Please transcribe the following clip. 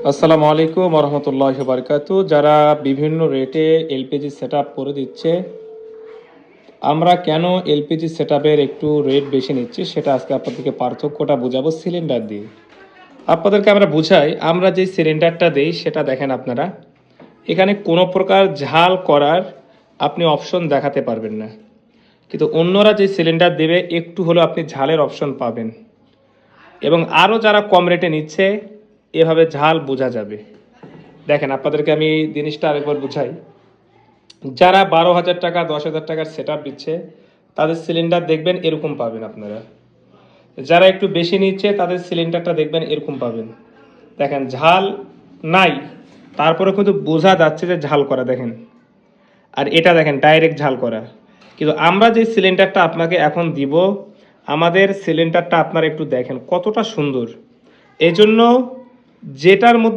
আসসালামু আলাইকুম রহমতুল্লাহি বারকাতু। যারা বিভিন্ন রেটে এলপিজি সেট আপ করে দিচ্ছে, আমরা কেন এলপিজি সেট আপের একটু রেট বেশি নিচ্ছি সেটা আজকে আপনাদেরকে পার্থক্যটা বোঝাবো সিলিন্ডার দিয়ে। আপনাদেরকে আমরা বুঝাই, আমরা যে সিলিন্ডারটা দেই সেটা দেখেন আপনারা, এখানে কোনো প্রকার ঝাল করার আপনি অপশন দেখাতে পারবেন না, কিন্তু অন্যরা যে সিলিন্ডার দেবে একটু হলেও আপনি ঝালের অপশন পাবেন। এবং আরও যারা কম রেটে নিচ্ছে এভাবে ঝাল বোঝা যাবে। দেখেন আপনাদেরকে আমি জিনিসটা আরেকবার বুঝাই। যারা 12,000 টাকা 10,000 টাকার সেট আপ দিচ্ছে তাদের সিলিন্ডার দেখবেন এরকম পাবেন আপনারা। যারা একটু বেশি নিচ্ছে তাদের সিলিন্ডারটা দেখবেন এরকম পাবেন। দেখেন ঝাল নাই, তারপরে কিন্তু বোঝা যাচ্ছে যে ঝাল করা, দেখেন। আর এটা দেখেন ডাইরেক্ট ঝাল করা। কিন্তু আমরা যে সিলিন্ডারটা আপনাকে এখন দিব, আমাদের সিলিন্ডারটা আপনারা একটু দেখেন কতটা সুন্দর। এই জন্য যেটার মধ্যে